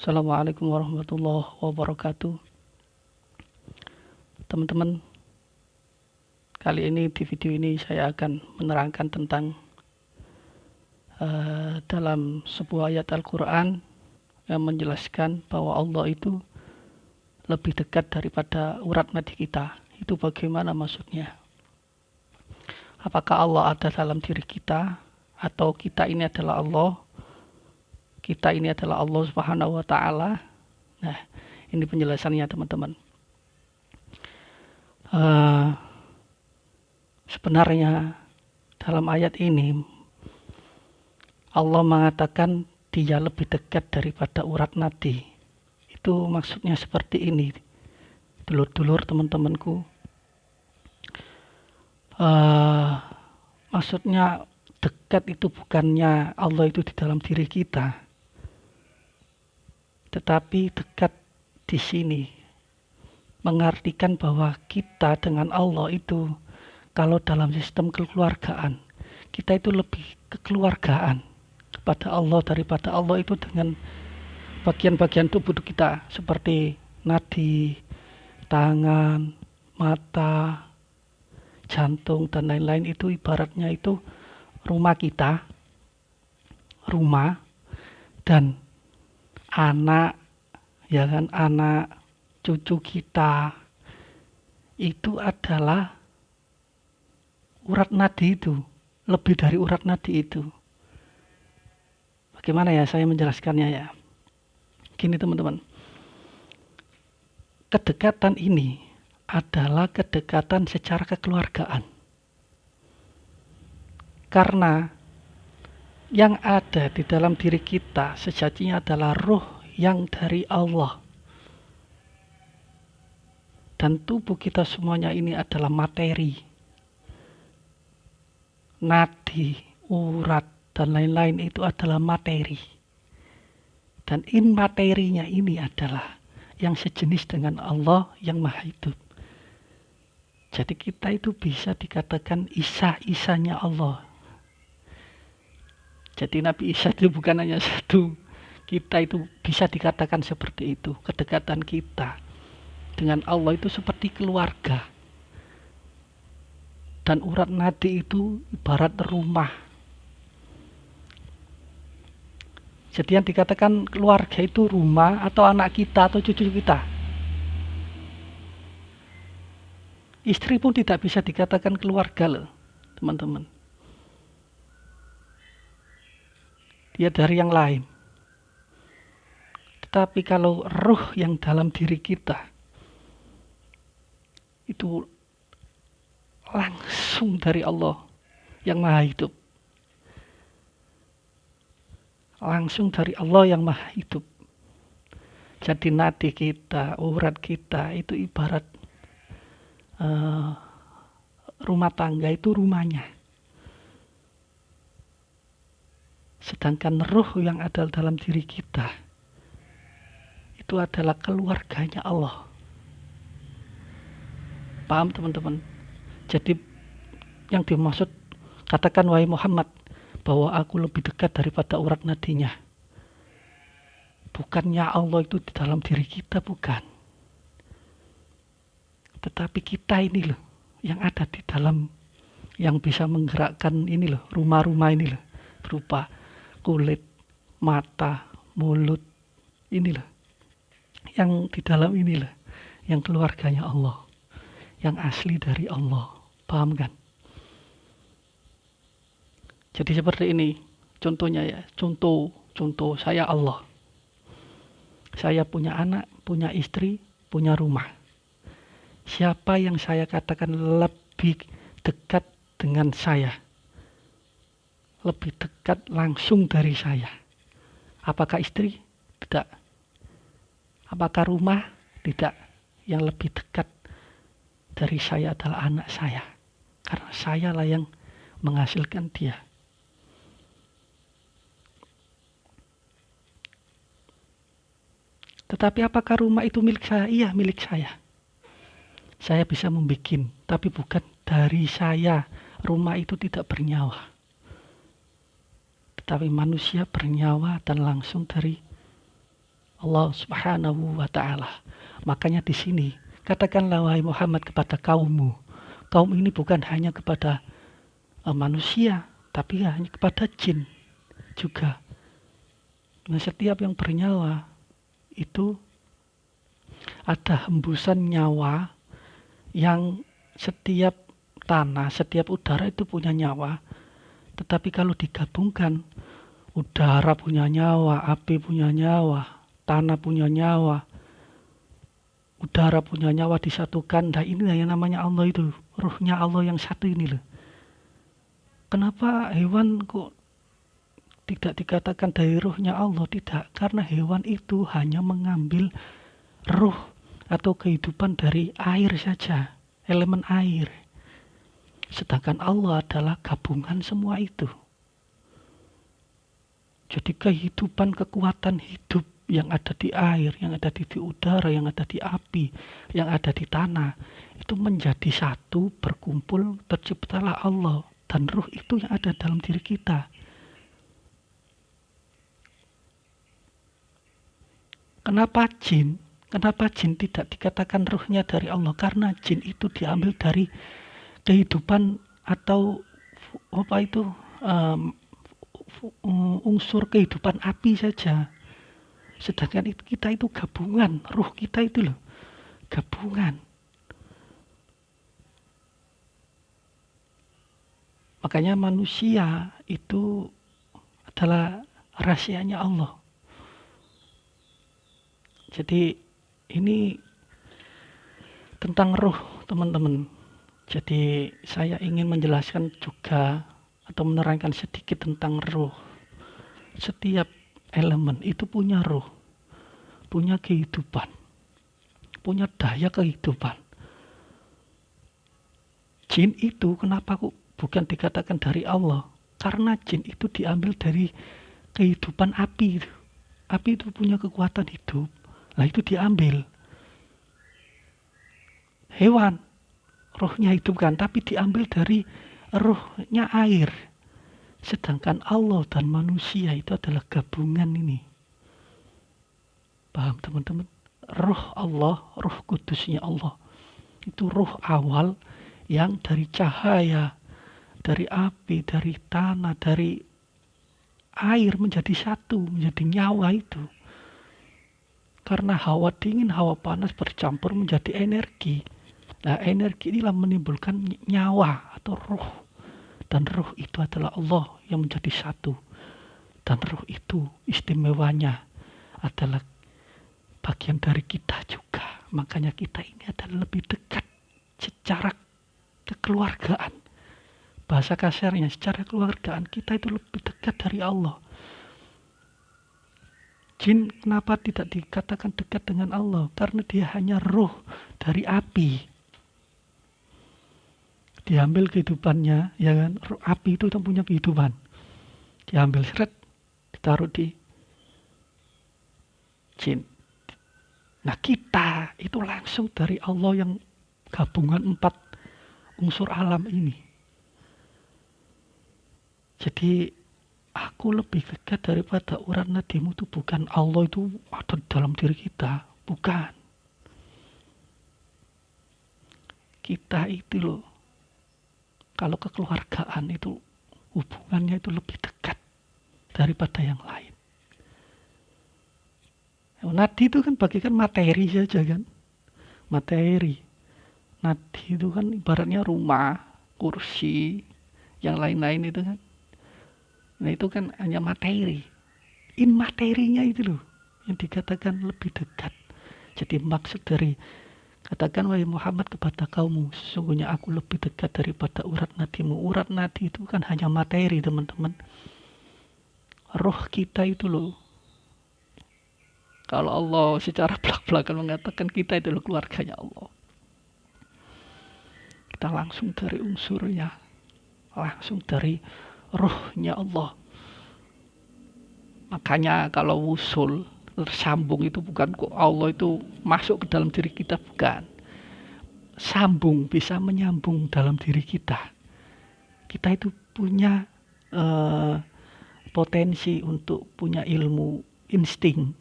Assalamualaikum warahmatullahi wabarakatuh. Teman-teman, kali ini di video ini saya akan menerangkan tentang dalam sebuah ayat Al-Quran yang menjelaskan bahwa Allah itu lebih dekat daripada urat nadi kita. Itu bagaimana maksudnya? Apakah Allah ada dalam diri kita atau kita ini adalah Allah? Kita ini adalah Allah Subhanahu wa taala. Nah, ini penjelasannya teman-teman. Sebenarnya dalam ayat ini Allah mengatakan dia lebih dekat daripada urat nadi. Itu maksudnya seperti ini, dulur-dulur teman-temanku. Maksudnya dekat itu bukannya Allah itu di dalam diri kita, tetapi dekat di sini mengartikan bahwa kita dengan Allah itu, kalau dalam sistem kekeluargaan, kita itu lebih kekeluargaan kepada Allah daripada Allah itu dengan bagian-bagian tubuh kita seperti nadi, tangan, mata, jantung, dan lain-lain. Itu ibaratnya itu rumah kita, rumah, dan anak, ya kan, anak, cucu kita itu adalah urat nadi itu, lebih dari urat nadi itu. Bagaimana ya saya menjelaskannya ya? Gini teman-teman, kedekatan ini adalah kedekatan secara kekeluargaan. Karena yang ada di dalam diri kita sejatinya adalah ruh yang dari Allah. Dan tubuh kita semuanya ini adalah materi. Nadi, urat, dan lain-lain itu adalah materi. Dan materinya ini adalah yang sejenis dengan Allah yang Maha Hidup. Jadi kita itu bisa dikatakan Isa-Isanya Allah. Jadi Nabi Isa itu bukan hanya satu. Kita itu bisa dikatakan seperti itu. Kedekatan kita dengan Allah itu seperti keluarga. Dan urat nadi itu ibarat rumah. Jadi yang dikatakan keluarga itu rumah atau anak kita atau cucu kita. Istri pun tidak bisa dikatakan keluarga loh, teman-teman. Dia dari yang lain. Tetapi kalau ruh yang dalam diri kita itu langsung dari Allah yang Maha Hidup. Langsung dari Allah yang Maha Hidup. Jadi nadi kita, urat kita itu ibarat rumah tangga itu rumahnya. Sedangkan ruh yang ada dalam diri kita itu adalah keluarganya Allah. Paham teman-teman? Jadi yang dimaksud katakan wahai Muhammad bahwa aku lebih dekat daripada urat nadinya. Bukannya Allah itu di dalam diri kita, bukan. Tetapi kita ini loh yang ada di dalam, yang bisa menggerakkan ini loh, rumah-rumah ini loh, berupa kulit, mata, mulut, ini loh. Yang di dalam ini loh, yang keluarganya Allah, yang asli dari Allah. Paham kan? Jadi seperti ini contohnya ya. Contoh saya Allah. Saya punya anak, punya istri, punya rumah. Siapa yang saya katakan lebih dekat dengan saya? Lebih dekat langsung dari saya. Apakah istri? Tidak. Apakah rumah? Tidak. Yang lebih dekat dari saya adalah anak saya. Karena saya lah yang menghasilkan dia. Tetapi apakah rumah itu milik saya? Iya, milik saya. Saya bisa membuat, tapi bukan dari saya. Rumah itu tidak bernyawa. Tetapi manusia bernyawa dan langsung dari Allah Subhanahu wa taala. Makanya di sini katakanlah wahai Muhammad kepada kaummu. Kaum ini bukan hanya kepada manusia, tapi hanya kepada jin juga. Nah, setiap yang bernyawa itu ada hembusan nyawa yang setiap tanah, setiap udara itu punya nyawa. Tetapi kalau digabungkan, udara punya nyawa, api punya nyawa, tanah punya nyawa, udara punya nyawa disatukan. Nah ini yang namanya Allah itu, ruhnya Allah yang satu ini loh. Kenapa hewan kok tidak dikatakan dari ruhnya Allah? Tidak, karena hewan itu hanya mengambil ruh atau kehidupan dari air saja, elemen air. Sedangkan Allah adalah gabungan semua itu. Jadi kehidupan, kekuatan hidup yang ada di air, yang ada di udara, yang ada di api, yang ada di tanah, itu menjadi satu, berkumpul, terciptalah Allah. Dan ruh itu yang ada dalam diri kita. Kenapa jin? Kenapa jin tidak dikatakan ruhnya dari Allah? Karena jin itu diambil dari kehidupan atau apa itu unsur kehidupan api saja. Sedangkan kita itu gabungan, ruh kita itu loh, gabungan. Makanya manusia itu adalah rahasianya Allah. Jadi ini tentang ruh, teman-teman. Jadi saya ingin menjelaskan juga atau menerangkan sedikit tentang ruh. Setiap elemen itu punya ruh, punya kehidupan, punya daya kehidupan. Jin itu kenapa kok bukan dikatakan dari Allah? Karena jin itu diambil dari kehidupan api. Api itu punya kekuatan hidup. Nah itu diambil. Hewan, ruhnya hidup kan, tapi diambil dari ruhnya air. Sedangkan Allah dan manusia itu adalah gabungan ini. Paham teman-teman? Ruh Allah, ruh kudusnya Allah. Itu ruh awal yang dari cahaya, dari api, dari tanah, dari air menjadi satu, menjadi nyawa itu. Karena hawa dingin, hawa panas bercampur menjadi energi. Nah, energi inilah menimbulkan nyawa atau ruh. Dan ruh itu adalah Allah yang menjadi satu. Dan ruh itu istimewanya adalah bagian dari kita juga. Makanya kita ini adalah lebih dekat secara kekeluargaan. Bahasa kasarnya, secara kekeluargaan kita itu lebih dekat dari Allah. Jin kenapa tidak dikatakan dekat dengan Allah? Karena dia hanya ruh dari api. Diambil kehidupannya, ya kan? Api itu punya kehidupan. Diambil seret, ditaruh di jin. Nah kita itu langsung dari Allah yang gabungan 4 unsur alam ini. Jadi aku lebih dekat daripada urat nadimu itu bukan Allah itu ada dalam diri kita. Bukan. Kita itu loh, kalau kekeluargaan itu hubungannya itu lebih dekat daripada yang lain. Nadi itu kan bagikan materi saja kan. Materi. Nadi itu kan ibaratnya rumah, kursi, yang lain-lain itu kan. Nah itu kan hanya materi. Materinya itu loh yang dikatakan lebih dekat. Jadi maksud dari katakan wahai Muhammad kepada kaummu, sesungguhnya aku lebih dekat daripada urat nadimu. Urat nadi itu kan hanya materi teman-teman. Roh kita itu loh. Kalau Allah secara belak-belakan mengatakan kita itu loh keluarganya Allah. Kita langsung dari unsurnya, langsung dari rohnya Allah. Makanya kalau usul tersambung itu bukan kok Allah itu masuk ke dalam diri kita, bukan. Sambung, bisa menyambung dalam diri kita. Kita itu punya potensi untuk punya ilmu, insting.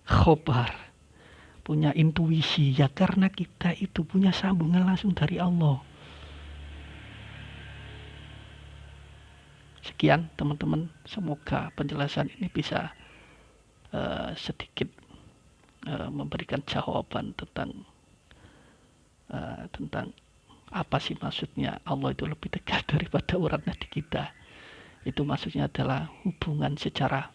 khobar, punya intuisi, ya karena kita itu punya sambungan langsung dari Allah. Sekian teman-teman, semoga penjelasan ini bisa sedikit memberikan jawaban tentang apa sih maksudnya Allah itu lebih dekat daripada urat nadi kita. Itu maksudnya adalah hubungan secara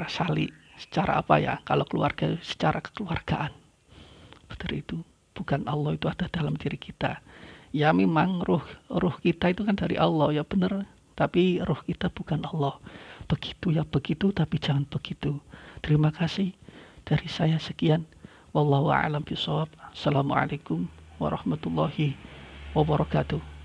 sali, secara apa ya, kalau keluarga secara kekeluargaan. Seperti itu. Bukan Allah itu ada dalam diri kita. Ya memang roh kita itu kan dari Allah, ya benar, tapi roh kita bukan Allah. Begitu ya begitu, tapi jangan begitu. Terima kasih dari saya, sekian. Wallahu a'lam bishawab. Assalamualaikum warahmatullahi wabarakatuh.